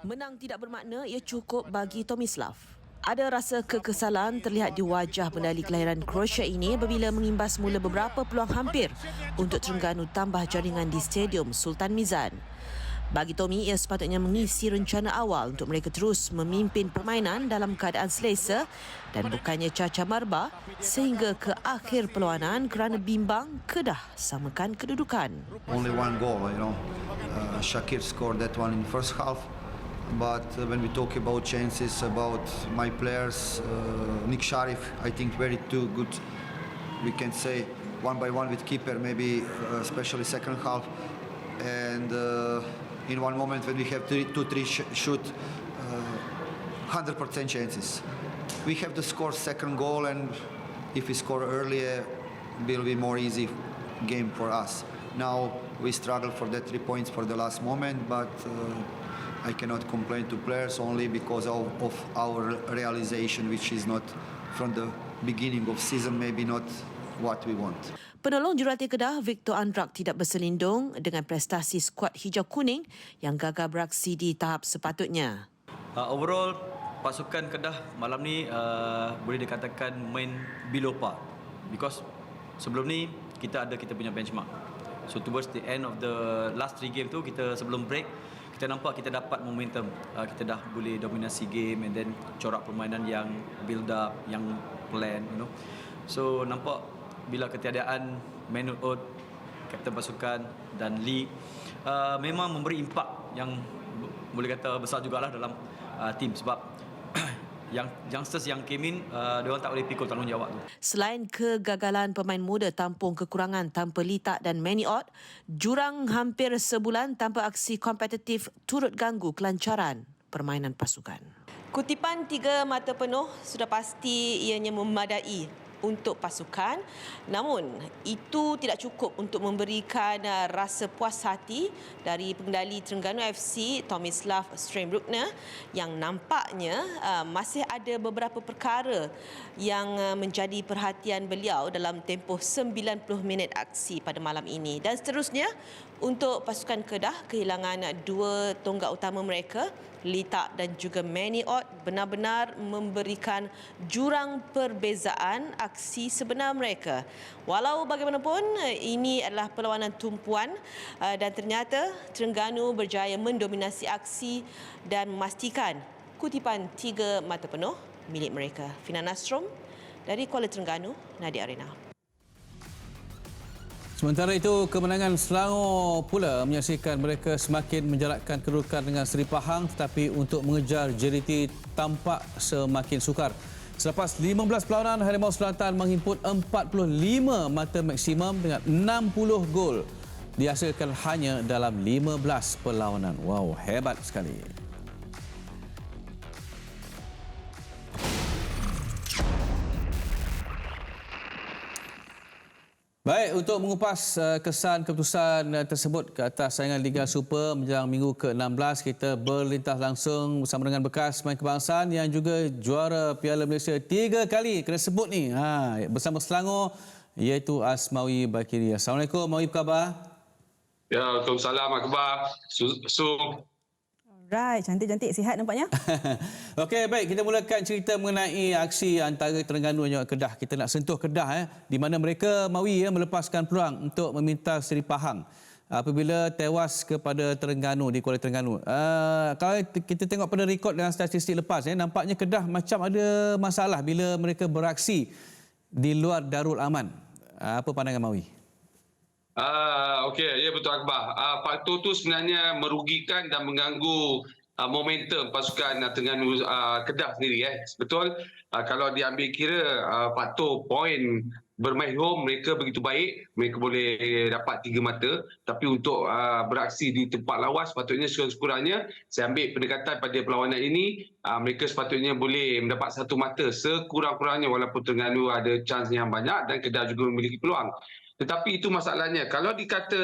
Menang tidak bermakna ia cukup bagi Tomislav. Ada rasa kekesalan terlihat di wajah pendali kelahiran Croatia ini apabila mengimbas mula beberapa peluang hampir untuk Terengganu tambah jaringan di Stadium Sultan Mizan. Bagi Tommy, ia sepatutnya mengisi rencana awal untuk mereka terus memimpin permainan dalam keadaan selesa dan bukannya caca marba sehingga ke akhir perlawanan kerana bimbang Kedah samakan kedudukan. Only one goal, Shakir scored that one in first half. But when we talk about chances, about my players, Nick Sharif, I think very too good. We can say one by one with keeper, maybe especially second half. And in one moment when we have two-three shoot, 100% chances. We have to score second goal, and if we score earlier, will be more easy game for us. Now we struggle for that 3 points for the last moment, but I cannot complain to players only because of our realization, which is not from the beginning of season, maybe not what we want. Penolong jurulatih Kedah, Victor Andrak tidak berselindung dengan prestasi skuad hijau kuning yang gagal beraksi di tahap sepatutnya. Overall, pasukan Kedah malam ni boleh dikatakan main below par. Because sebelum ni kita punya benchmark. So towards the end of the last 3 game tu, kita sebelum break, kita nampak kita dapat momentum. Kita dah boleh dominasi game and then corak permainan yang build up, yang plan, So nampak bila ketiadaan Manut Ot, kapten pasukan dan Lee memang memberi impak yang boleh kata besar jugalah dalam tim sebab yang youngsters yang came in, diorang tak boleh pikul tanggungjawab tu. Selain kegagalan pemain muda tampung kekurangan tanpa Litak dan Maniot, jurang hampir sebulan tanpa aksi kompetitif turut ganggu kelancaran permainan pasukan. Kutipan 3 mata penuh sudah pasti ianya memadai untuk pasukan, namun itu tidak cukup untuk memberikan rasa puas hati dari pengendali Terengganu FC Tomislav Steinbrückner yang nampaknya masih ada beberapa perkara yang menjadi perhatian beliau dalam tempoh 90 minit aksi pada malam ini. Dan seterusnya, untuk pasukan Kedah, kehilangan 2 tonggak utama mereka, Litak dan juga Maniot, benar-benar memberikan jurang perbezaan aksi sebenar mereka. Walau bagaimanapun, ini adalah perlawanan tumpuan dan ternyata Terengganu berjaya mendominasi aksi dan memastikan kutipan 3 mata penuh milik mereka. Fina Nasrom dari Kuala Terengganu, Nadia Arena. Sementara itu, kemenangan Selangor pula menyaksikan mereka semakin menjarakkan kedudukan dengan Seri Pahang, tetapi untuk mengejar JDT tampak semakin sukar. Selepas 15 perlawanan, Harimau Selatan menghimpun 45 mata maksimum dengan 60 gol dihasilkan hanya dalam 15 perlawanan. Wow, hebat sekali. Baik, untuk mengupas kesan keputusan tersebut ke atas saingan Liga Super menjelang minggu ke-16, kita berlintas langsung bersama dengan bekas pemain kebangsaan yang juga juara Piala Malaysia 3 kali kena sebut ni. Bersama Selangor, iaitu Asmawi Bakiri. Assalamualaikum, Mawi, apa khabar? Ya, Waalaikumsalam, apa khabar? Right, cantik-cantik, sihat nampaknya. Okey, baik, kita mulakan cerita mengenai aksi antara Terengganu dan Kedah. Kita nak sentuh Kedah di mana mereka Mawi melepaskan peluang untuk meminta Seri Pahang apabila tewas kepada Terengganu di Kuala Terengganu. Kalau kita tengok pada rekod dan statistik lepas, nampaknya Kedah macam ada masalah bila mereka beraksi di luar Darul Aman. Apa pandangan Mawi? Okey, ya betul Akbar. Faktor tu sebenarnya merugikan dan mengganggu momentum pasukan Terengganu Kedah sendiri. Betul, kalau diambil kira faktor poin bermain home mereka begitu baik, mereka boleh dapat 3 mata, tapi untuk beraksi di tempat lawas sepatutnya sekurang-kurangnya saya ambil pendekatan pada perlawanan ini, mereka sepatutnya boleh mendapat 1 mata sekurang-kurangnya, walaupun Terengganu ada chance yang banyak dan Kedah juga memiliki peluang. Tetapi itu masalahnya. Kalau dikata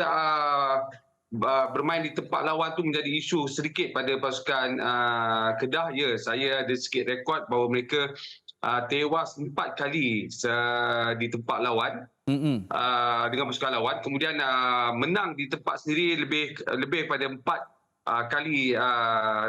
bermain di tempat lawan tu menjadi isu sedikit pada pasukan Kedah, ya, saya ada sikit rekod bahawa mereka tewas 4 kali di tempat lawan dengan pasukan lawan. Kemudian menang di tempat sendiri lebih pada 4 kali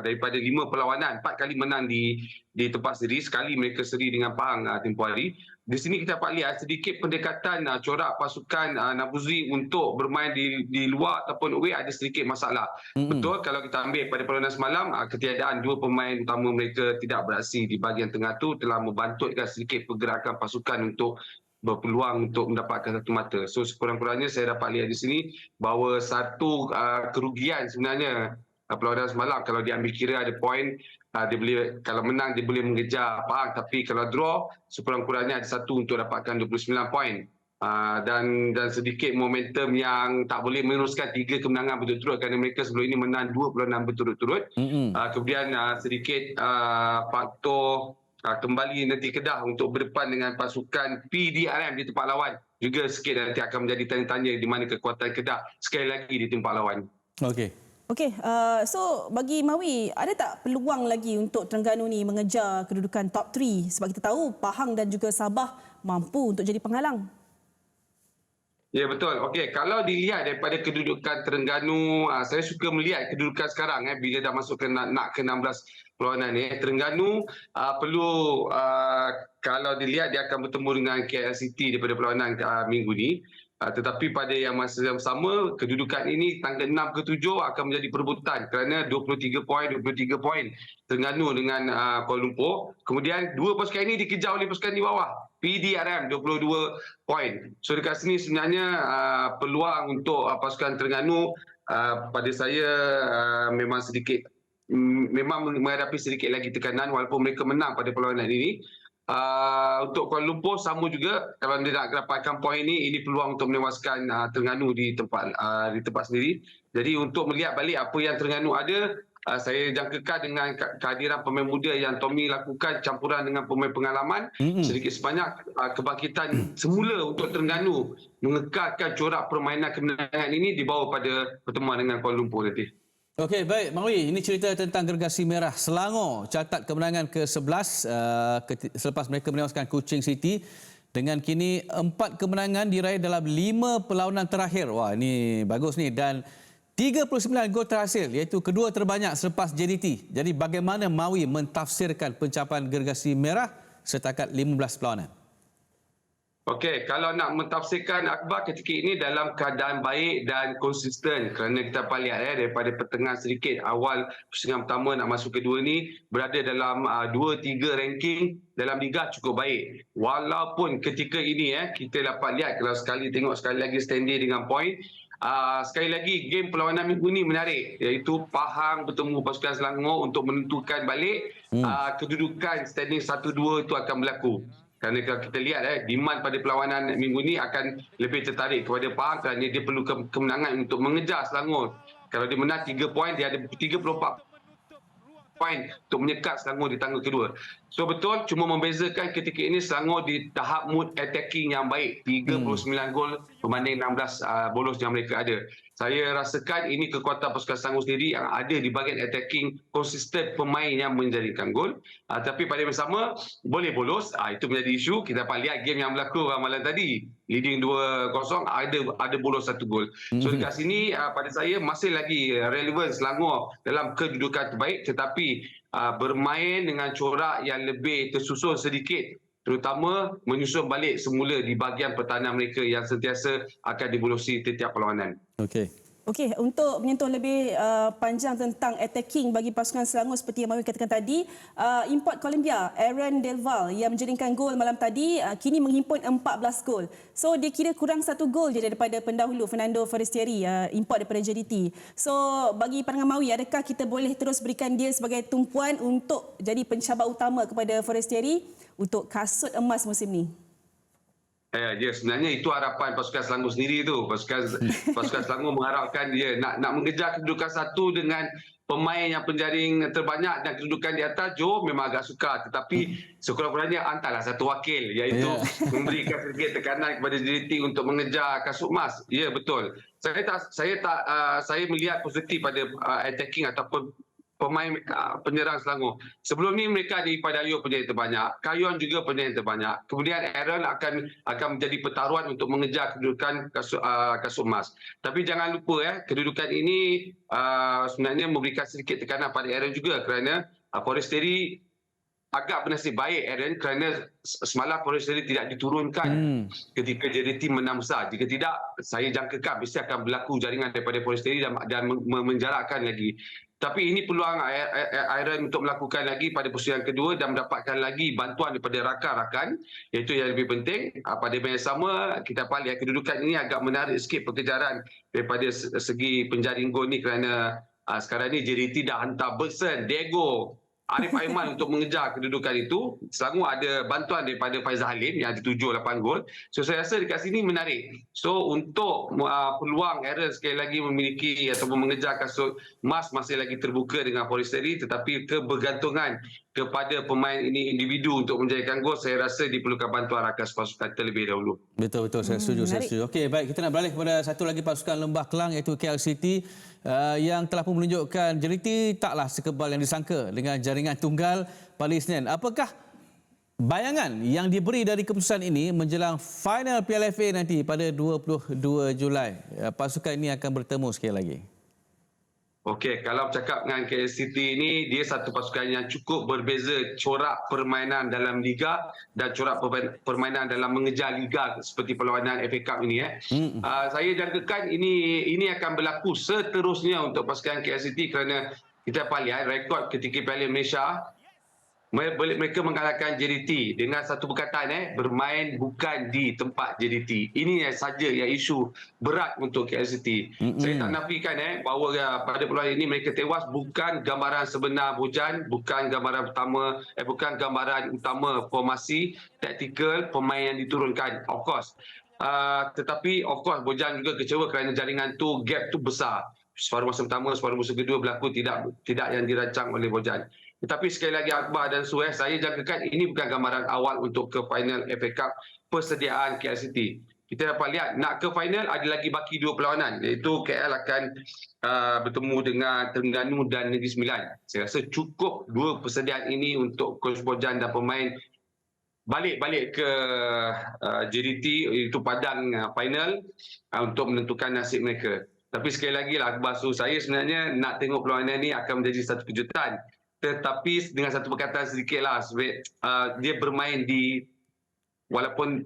daripada 5 perlawanan, 4 kali menang di tempat sendiri, sekali mereka seri dengan Pahang tempoh hari. Di sini kita dapat lihat sedikit pendekatan corak pasukan Nabuzri untuk bermain di luar ataupun away ada sedikit masalah. Betul, kalau kita ambil pada perlawanan semalam, ketiadaan 2 pemain utama mereka tidak beraksi di bahagian tengah tu telah membantutkan sedikit pergerakan pasukan untuk berpeluang untuk mendapatkan satu mata. So sekurang-kurangnya saya dapat lihat di sini bahawa satu kerugian sebenarnya perlawanan semalam, kalau diambil kira ada poin, dia boleh, kalau menang dia boleh mengejar Pahang, tapi kalau draw sekurang-kurangnya ada satu untuk dapatkan 29 poin. Dan sedikit momentum yang tak boleh meneruskan 3 kemenangan berturut-turut kerana mereka sebelum ini menang 2 perlawanan berturut-turut. Kemudian sedikit faktor kembali nanti Kedah untuk berdepan dengan pasukan PDRM di tempat lawan juga sikit nanti akan menjadi tanya-tanya di mana kekuatan Kedah sekali lagi di tempat lawan. Okey, so bagi Mawi, ada tak peluang lagi untuk Terengganu ni mengejar kedudukan top 3? Sebab kita tahu Pahang dan juga Sabah mampu untuk jadi penghalang. Ya, betul. Okey, kalau dilihat daripada kedudukan Terengganu, saya suka melihat kedudukan sekarang bila dah masuk ke nak ke 16 perlawanan ni. Terengganu perlu, kalau dilihat dia akan bertemu dengan KL City daripada perlawanan minggu ni. Tetapi pada yang masa yang sama, kedudukan ini tanggal 6 ke 7 akan menjadi perebutan kerana 23 poin Terengganu dengan Kuala Lumpur. Kemudian 2 pasukan ini dikejar oleh pasukan di bawah, PDRM 22 poin. So dekat sini sebenarnya peluang untuk pasukan Terengganu pada saya memang sedikit, memang menghadapi sedikit lagi tekanan walaupun mereka menang pada perlawanan ini. Untuk Kuala Lumpur sama juga, kalau dia nak dapatkan poin ini peluang untuk menewaskan Terengganu di tempat sendiri. Jadi untuk melihat balik apa yang Terengganu ada, saya jangkakan dengan kehadiran pemain muda yang Tommy lakukan campuran dengan pemain pengalaman, sedikit sebanyak kebangkitan semula untuk Terengganu mengekalkan corak permainan kemenangan ini dibawa pada pertemuan dengan Kuala Lumpur nanti. Okey, baik Mawi, ini cerita tentang Gergasi Merah Selangor catat kemenangan ke-11 selepas mereka menewaskan Kuching City dengan kini 4 kemenangan diraih dalam 5 perlawanan terakhir. Wah, ini bagus ni, dan 39 gol terhasil, iaitu kedua terbanyak selepas JDT. Jadi bagaimana Mawi mentafsirkan pencapaian Gergasi Merah setakat 15 perlawanan? Okey, kalau nak mentafsirkan Akbar ketika ini dalam keadaan baik dan konsisten, kerana kita lihat daripada pertengahan sedikit awal pusingan pertama nak masuk kedua ni berada dalam 2-3 ranking dalam liga cukup baik. Walaupun ketika ini kita dapat lihat, kalau tengok sekali lagi standing dengan poin, sekali lagi game perlawanan minggu ni menarik, iaitu Pahang bertemu pasukan Selangor untuk menentukan balik kedudukan standing 1-2 itu akan berlaku. Kerana kalau kita lihat demand pada perlawanan minggu ni akan lebih tertarik kepada Pahang kerana dia perlu kemenangan untuk mengejar Selangor. Kalau dia menang 3 poin, dia ada 34 poin untuk menyekat Selangor di tangga kedua. So betul, cuma membezakan ketika ini Selangor di tahap mood attacking yang baik, 39 gol berbanding 16 bolos yang mereka ada. Saya rasakan ini kekuatan pasukan Selangor sendiri yang ada di bahagian attacking, konsisten pemain yang menjadikan gol. Tapi pada masa sama, boleh bolos, itu menjadi isu. Kita dapat lihat game yang berlaku malam tadi, leading 2-0, ada bolos 1 gol. So dekat sini pada saya masih lagi relevan Selangor dalam kedudukan terbaik, tetapi bermain dengan corak yang lebih tersusun sedikit, terutama menyusun balik semula di bahagian pertahanan mereka yang sentiasa akan dibolosi setiap perlawanan. Okey, untuk menyentuh lebih panjang tentang attacking bagi pasukan Selangor seperti yang Mawi katakan tadi, import Colombia Aaron Delval yang menjaringkan gol malam tadi kini menghimpun 14 gol. So dia kira kurang 1 gol je daripada pendahulu Fernando Forestieri, import daripada JDT. So bagi pandangan Mawi, adakah kita boleh terus berikan dia sebagai tumpuan untuk jadi pencabar utama kepada Forestieri untuk kasut emas musim ni? Ya, sebenarnya itu harapan pasukan Selangor sendiri tu. Pasukan Selangor mengharapkan dia nak mengejar kedudukan 1 dengan pemain yang penjaring terbanyak dan kedudukan di atas. Joe memang agak sukar, tetapi sekurang-kurangnya hantarlah satu wakil, iaitu memberikan sedikit tekanan kepada JDT untuk mengejar kasut emas. Ya, betul. Saya melihat positif pada attacking ataupun pemain penyerang Selangor. Sebelum ni mereka ada Ipan Dayuh penyerang terbanyak, Kayon juga penyerang terbanyak. Kemudian Aaron akan menjadi pertaruhan untuk mengejar kedudukan kasut emas. Tapi jangan lupa kedudukan ini sebenarnya memberikan sedikit tekanan pada Aaron juga kerana Forestieri agak bernasib baik Aaron kerana semalam Forestieri tidak diturunkan ketika JDT menang besar. Jika tidak, saya jangkakan mesti akan berlaku jaringan daripada Forestieri dan menjarakkan lagi. Tapi ini peluang Aaron untuk melakukan lagi pada posisi yang kedua dan mendapatkan lagi bantuan daripada rakan-rakan, iaitu yang lebih penting. Pada masa yang sama, kita lihat kedudukan ini agak menarik sikit perkejaran daripada segi penjaring gol ni kerana sekarang ni JDT dah hantar Bergson, Diego, Arif Aiman untuk mengejar kedudukan itu. Selangor ada bantuan daripada Faizal Halim yang ada 7-8 gol. So saya rasa dekat sini menarik. So untuk peluang Aaron sekali lagi memiliki ataupun mengejar kasut emas masih lagi terbuka dengan Forestieri, tetapi kebergantungan kepada pemain ini individu untuk menjadikan gol, saya rasa diperlukan bantuan rakan pasukan terlebih dahulu. Betul, saya setuju. Okey, baik, kita nak beralih kepada satu lagi pasukan Lembah Kelang iaitu KL City yang telah pun menunjukkan JDT taklah sekebal yang disangka dengan jaringan tunggal pada Isnin. Apakah bayangan yang diberi dari keputusan ini menjelang final Piala FA nanti pada 22 Julai? Pasukan ini akan bertemu sekali lagi. Okey, kalau bercakap dengan KL City ini, dia satu pasukan yang cukup berbeza corak permainan dalam liga dan corak permainan dalam mengejar liga seperti perlawanan FA Cup ini. Saya jangkakan ini akan berlaku seterusnya untuk pasukan KL City kerana kita lihat rekod ketika Piala Malaysia, mereka mengalahkan JDT dengan satu perkataan bermain bukan di tempat JDT. Ini saja yang isu berat untuk KL City. Saya tak nafikan bahawa pada perlawanan ini mereka tewas bukan gambaran sebenar Bojan, bukan gambaran utama formasi taktikal pemain yang diturunkan, of course. Tetapi of course Bojan juga kecewa kerana jaringan tu, gap tu besar. Separuh masa pertama, separuh masa kedua berlaku tidak yang dirancang oleh Bojan. Tetapi sekali lagi Akbar dan Su, saya jangkakan ini bukan gambaran awal untuk ke final FA Cup persediaan KL City. Kita dapat lihat nak ke final ada lagi baki 2 perlawanan, iaitu KL akan bertemu dengan Terengganu dan Negeri Sembilan. Saya rasa cukup 2 persediaan ini untuk Coach Bojan dan pemain balik ke JDT, itu padang final untuk menentukan nasib mereka. Tapi sekali lagi Akbar Su, saya sebenarnya nak tengok perlawanan ini akan menjadi satu kejutan. Tetapi dengan satu perkataan sedikitlah, dia bermain di, walaupun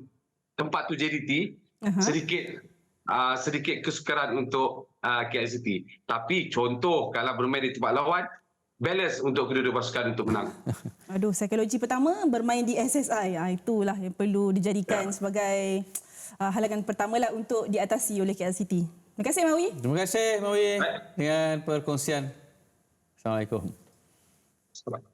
tempat tu JDT, sedikit kesukaran untuk KL City. Tapi contoh kalau bermain di tempat lawan, balance untuk kedua-dua pasukan untuk menang. Aduh, psikologi pertama bermain di SSI. Itulah yang perlu dijadikan sebagai halangan pertamalah untuk diatasi oleh KL City. Terima kasih Mawi. Terima kasih Mawi dengan perkongsian. Assalamualaikum. Selamat.